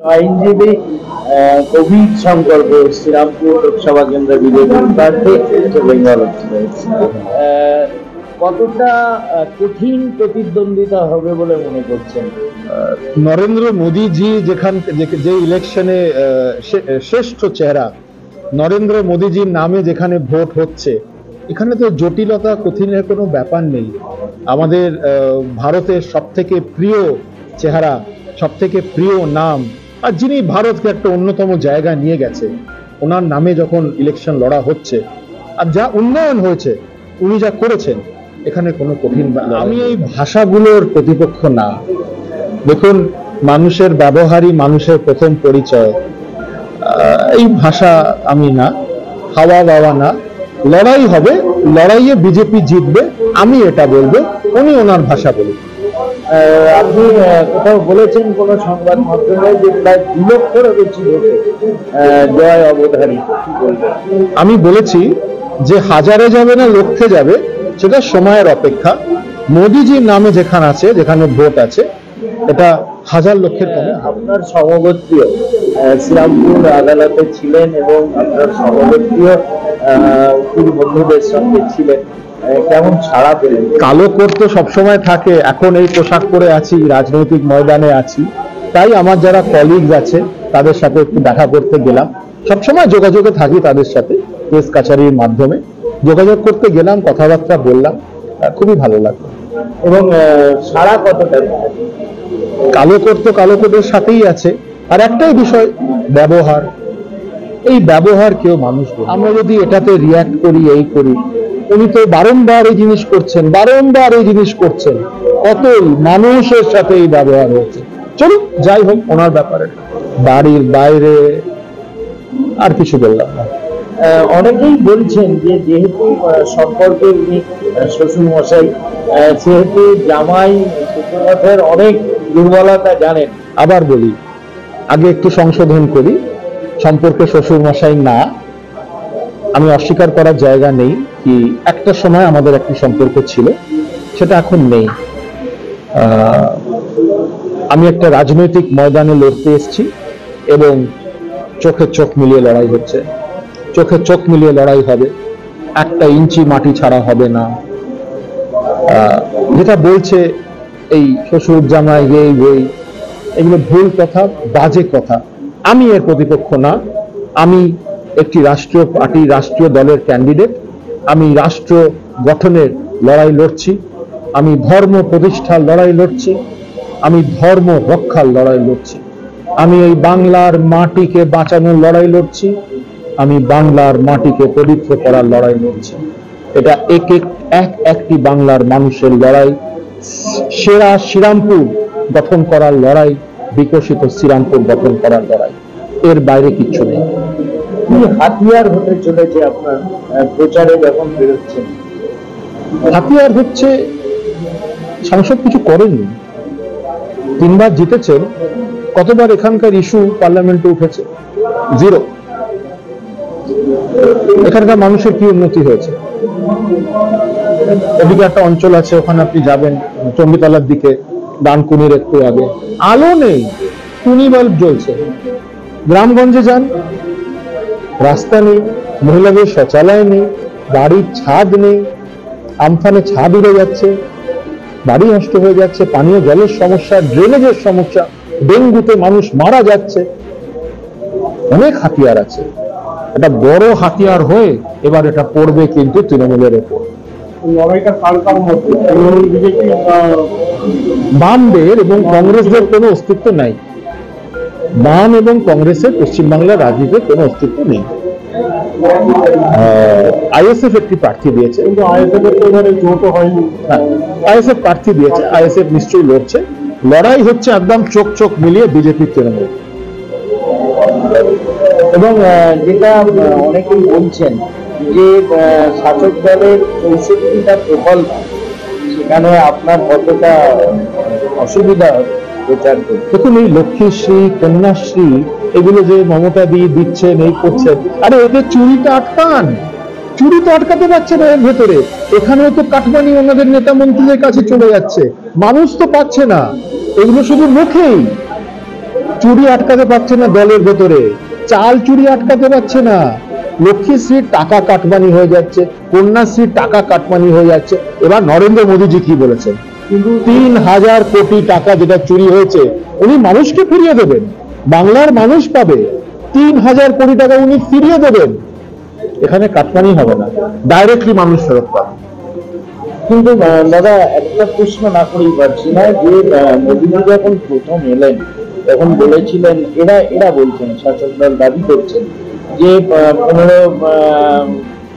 আইনজীবী কোভিড সংকল্প শ্রীরামপুর লোকসভা কেন্দ্র বিজেপি প্রার্থী বেঙ্গল কতটা কঠিন প্রতিদ্বন্দ্বিতা হবে বলে মনে করছেন? নরেন্দ্র মোদীজি যে ইলেকশনে শ্রেষ্ঠ চেহারা, নরেন্দ্র মোদীজির নামে যেখানে ভোট হচ্ছে, এখানে তো জটিলতা কঠিনের কোনো ব্যাপার নেই। আমাদের ভারতের সবথেকে প্রিয় চেহারা, সবথেকে প্রিয় নাম, আর যিনি ভারতকে একটা অন্যতম জায়গা নিয়ে গেছে, ওনার নামে যখন ইলেকশন লড়া হচ্ছে, আর যা উন্নয়ন হয়েছে, উনি যা করেছেন, এখানে কোনো কঠিন। আমি এই ভাষাগুলোর প্রতিপক্ষ না। দেখুন, মানুষের ব্যবহারই মানুষের প্রথম পরিচয়। এই ভাষা আমি না, হাওয়া বাওয়া না। লড়াই হবে, লড়াইয়ে বিজেপি জিতবে, আমি এটা বলবো, উনি ওনার ভাষা বলুন। আপনি কোথাও বলেছেন কোন সংবাদ মাধ্যমে যে প্রায় 2 লক্ষেরও বেশি ভোটে জয় অবধারিত, কি বলবেন? আমি বলেছি যে হাজারে যাবে না লক্ষে যাবে, সেটা সময়ের অপেক্ষা। মোদিজির নামে যেখানে আছে, যেখানে ভোট আছে, এটা হাজার লক্ষের কমে। আপনার সমগোত্রীয় শ্রীরামপুর আদালতে ছিলেন এবং আপনার সমগোত্রীয় উকিল বন্ধুদের সঙ্গে ছিলেন, কেমন ছাড়া পেলেন? কালো কোট তো সবসময় থাকে, এখন এই পোশাক পরে আছি, রাজনৈতিক ময়দানে আছি, তাই আমার যারা কলিগস আছে তাদের সাথে একটু দেখা করতে গেলাম। সবসময় যোগাযোগে থাকি তাদের সাথে, কেস কাছারির মাধ্যমে যোগাযোগ করতে গেলাম, কথাবার্তা বললাম, খুবই ভালো লাগলো। এবং সারা কতটা? কালো কোট তো কালো কোটের সাথেই আছে, আর একটাই বিষয়, ব্যবহার। এই ব্যবহার কেউ মানুষ, আমরা যদি এটাতে রিয়াক্ট করি, এই করি, উনি তো বারংবার এই জিনিস করছেন, বারংবার এই জিনিস করছেন, কত মানুষের সাথে এই ব্যবহার হচ্ছে। চলুন, যাই হোক, ওনার ব্যাপারে। বাড়ির বাইরে আর কিছু বললাম না। অনেকেই বলছেন যে যেহেতু সম্পর্কে উনি শ্বশুর মশাই, সেহেতু জামাই শ্বশুরমশাইয়ের অনেক দুর্বলতা জানেন। আবার বলি, আগে একটু সংশোধন করি, সম্পর্কে শ্বশুর মশাই না, আমি অস্বীকার করার জায়গা নেই কি একটা সময় আমাদের একটি সম্পর্ক ছিল, সেটা এখন নেই। আমি একটা রাজনৈতিক ময়দানে লড়তে এসেছি এবং চোখে চোখ মিলিয়ে লড়াই হচ্ছে, চোখে চোখ মিলিয়ে লড়াই হবে, 1 ইঞ্চি মাটি ছাড়া হবে না। যেটা বলছে এই শ্বশুর জামাই এই এগুলো ভুল কথা, বাজে কথা। আমি এর প্রতিপক্ষ না। আমি একটি রাষ্ট্রীয় পার্টি, রাষ্ট্রীয় দলের ক্যান্ডিডেট। আমি রাষ্ট্র গঠনের লড়াই লড়ছি, আমি ধর্ম প্রতিষ্ঠার লড়াই লড়ছি, আমি ধর্ম রক্ষার লড়াই লড়ছি, আমি এই বাংলার মাটিকে বাঁচানোর লড়াই লড়ছি, আমি বাংলার মাটিকে পবিত্র করার লড়াই লড়ছি। এটা একটি বাংলার মানুষের লড়াই, সেরা শ্রীরামপুর গঠন করার লড়াই, বিকশিত শ্রীরামপুর গঠন করার লড়াই, এর বাইরে কিচ্ছু নেই। কি হাতিয়ার হতে চলেছে আপনার প্রচারে যখন বেরোচ্ছেন? হাতিয়ার হচ্ছে, সাংসদ কিছু করেননি, 3 বার জিতেছেন, কতবার এখানকার ইস্যু পার্লামেন্টে উঠেছে? 0। এখানকার মানুষের কি উন্নতি হয়েছে? এদিকে একটা অঞ্চল আছে, ওখানে আপনি যাবেন চণ্ডীতলার দিকে, ডানকুনির একটু আগে, আলো নেই, টুনি বাল্ব জ্বলছে। গ্রামগঞ্জে যান, রাস্তা নেই, মহিলাদের শৌচালয় নেই, বাড়ির ছাদ নেই, আমফানে ছাদ উড়ে যাচ্ছে, বাড়ি নষ্ট হয়ে যাচ্ছে, পানীয় জলের সমস্যা, ড্রেনেজের সমস্যা, ডেঙ্গুতে মানুষ মারা যাচ্ছে। অনেক হাতিয়ার আছে, এটা বড় হাতিয়ার হয়ে এবার এটা পড়বে কিন্তু তৃণমূলের ওপর। বামদের এবং কংগ্রেসদের কোনো অস্তিত্ব নাই। বাম এবং কংগ্রেসের পশ্চিমবাংলার রাজনীতির কোনো অস্তিত্ব নেই। আইএসএফ একটি প্রার্থী দিয়েছে, কিন্তু আইএসএফ এর তো এবারে জোটও হয়নি। আইএসএফ প্রার্থী দিয়েছে, আইএসএফ নিশ্চয়ই লড়ছে। লড়াই হচ্ছে একদম চোখ চোখ মিলিয়ে বিজেপির তৃণমূল। এবং যেটা অনেকেই বলছেন যে শাসক দলের 64টা প্রকল্প, সেখানে আপনার কতটা অসুবিধা হবে প্রচার করতে? দেখুন, এই লক্ষ্মীশ্রী, কন্যাশ্রী, এগুলো যে মমতা দিয়ে দিচ্ছেন, এই করছেন, আরে এদের চুরিটা আটকান। চুরি তো আটকাতে পারছে না এর ভেতরে। এখানেও তো কাটমানি ওনাদের নেতা মন্ত্রীদের কাছে চলে যাচ্ছে, মানুষ তো পাচ্ছে না। এগুলো শুধু মুখেই, চুরি আটকাতে পারছে না দলের ভেতরে, চাল চুরি আটকাতে পারছে না, লক্ষ্মীশ্রীর টাকা কাটমানি হয়ে যাচ্ছে, কন্যাশ্রীর টাকা কাটমানি হয়ে যাচ্ছে। এবার নরেন্দ্র মোদীজি কি বলেছেন, কিন্তু 3,000 কোটি টাকা যেটা চুরি হয়েছে উনি মানুষকে ফিরিয়ে দেবেন, বাংলার মানুষ পাবে, 3,000 কোটি টাকা উনি ফিরিয়ে দেবেন, এখানে কাটমানি হবে না, ডাইরেক্টলি মানুষ ফেরত পাবে। কিন্তু দাদা একটা প্রশ্ন না করেই পারছি না যে মোদীজি যখন প্রথম এলেন তখন বলেছিলেন, এরা বলছেন, শাসক দল দাবি করছেন যে 15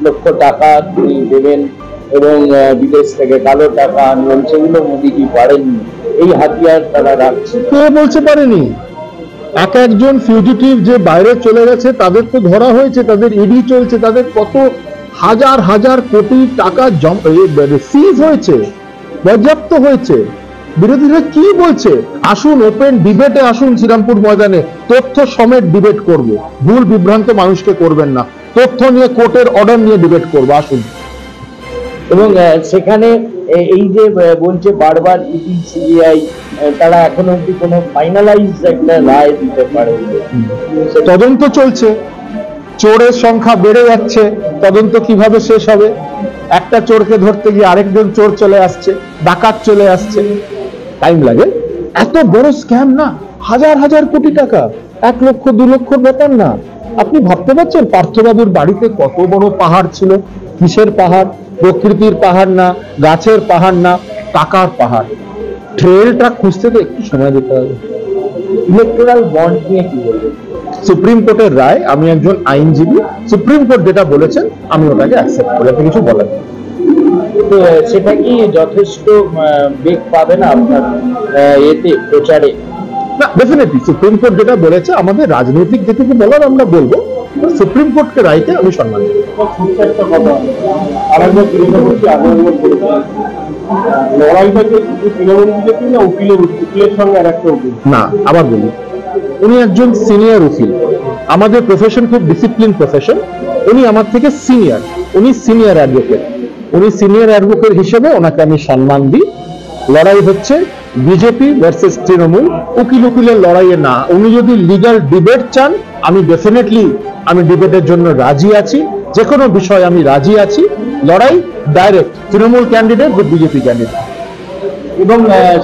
লক্ষ টাকা তিনি দেবেন এবং বিদেশ থেকে কালো টাকা আনবেন, সেগুলো মোদীজি পারেননি, এই হাতিয়ার তারা রাখছে। কে বলছে পারেনি? একজন ফিউজিটিভ যে বাইরে চলে গেছে তাদের তো ধরা হয়েছে, তাদের ইডি চলছে, তাদের কত হাজার হাজার কোটি টাকা সিজ হয়েছে, বাজেয়াপ্ত হয়েছে। বিরোধীরা কি বলছে? আসুন ওপেন ডিবেটে আসুন, শ্রীরামপুর ময়দানে তথ্য সমেত ডিবেট করব, ভুল বিভ্রান্ত মানুষকে করবেন না, তথ্য নিয়ে কোর্টের অর্ডার নিয়ে ডিবেট করবো, আসুন। এবং সেখানে এই যে বলছে বারবার ইডি সিবিআই, তারা এখন অব্দি কোনো ফাইনালাইজ একটা রায় দিতে পারে। তদন্ত চলছে, চোরের সংখ্যা বেড়ে যাচ্ছে, তদন্ত কিভাবে শেষ হবে? একটা চোরকে ধরতে গিয়ে আরেকজন চোর চলে আসছে, ডাকাত চলে আসছে, টাইম লাগে। এত বড় স্ক্যাম না, হাজার হাজার কোটি টাকা, 1 লক্ষ 2 লক্ষর ব্যাপার না। আপনি ভাবতে পারছেন পার্থবাবুর বাড়িতে কত বড় পাহাড় ছিল? কিসের পাহাড়? প্রকৃতির পাহাড় না, গাছের পাহাড় না, টাকার পাহাড়। ট্রেলটা খুঁজতে তো একটু সময় দিতে হবে। ইলেকট্রাল বন্ড নিয়ে কি বলবেন? সুপ্রিম কোর্টের রায়, আমি একজন আইনজীবী, সুপ্রিম কোর্ট যেটা বলেছেন আমি ওটাকে অ্যাকসেপ্ট করি, আপনি কিছু বলেন। তো সেটা কি যথেষ্ট বেগ পাবে না আপনার এতে প্রচারে? না, ডেফিনেটলি সুপ্রিম কোর্ট যেটা বলেছে, আমাদের রাজনৈতিক যেটুকু বলার আমরা বলবো, সুপ্রিম কোর্টকে রাইতে আমি সম্মান দেব। ছোট্ট একটা কথা, আরেকবার তৃণমূলকে আগ্রহ করেছে লড়াইটাকে শুধু তৃণমূল বিজেপি না, উকিলের সঙ্গে আর একটা উকিল। না, আবার বলি, উনি একজন সিনিয়র উকিল, আমাদের প্রফেশন খুব ডিসিপ্লিন প্রফেশন, উনি আমার থেকে সিনিয়র, উনি সিনিয়র অ্যাডভোকেট, উনি সিনিয়র অ্যাডভোকেট হিসেবে ওনাকে আমি সম্মান দিই। লড়াই হচ্ছে বিজেপি ভার্সেস তৃণমূল, উকিলের লড়াইয়ে না। উনি যদি লিগ্যাল ডিবেট চান, আমি ডেফিনেটলি আমি ডিবেটের জন্য রাজি আছি, যে কোনো বিষয়ে আমি রাজি আছি। লড়াই direct Trinamool candidate with BJP candidate. এবং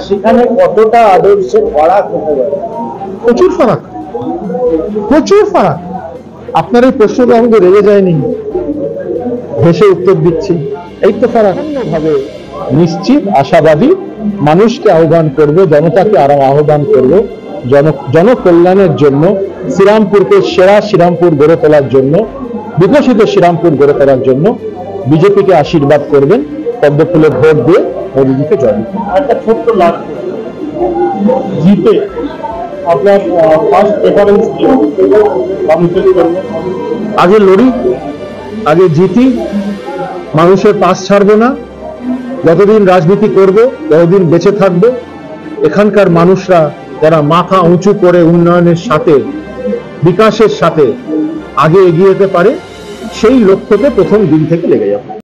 সেখানে কতটা আদর্শের ফারাক হতে পারে? প্রচুর ফারাক, প্রচুর ফারাক। আপনার এই প্রশ্নটা আমাকে রেগে যায়নি, হেসে উত্তর দিচ্ছি, এই তো ফারাক। ভাবে নিশ্চিত আশাবাদী, মানুষকে আহ্বান করব, জনতাকে আরো আহ্বান করব, জনকল্যাণের জন্য, শ্রীরামপুরকে সেরা শ্রীরামপুর গড়ে তোলার জন্য, বিকশিত শ্রীরামপুর গড়ে তোলার জন্য বিজেপিকে আশীর্বাদ করবেন, পদ্মফুলের ভোট দিয়ে মোদীজিকে জয়। একটা ছোট্ট লাস্ট, জিতে আপনার ফার্স্ট প্রেফারেন্স কি মানুষের জন্য? আগে লড়ি, আগে জিতি, মানুষের পাশ ছাড়বো না। যতদিন রাজনীতি করব, ততদিন বেঁচে থাকবো। এখানকার মানুষরা যারা মাথা উঁচু করে উন্নয়নের সাথে, বিকাশের সাথে আগে এগিয়ে যেতে পারে, সেই লক্ষ্যতে প্রথম দিন থেকে লেগে যাবে।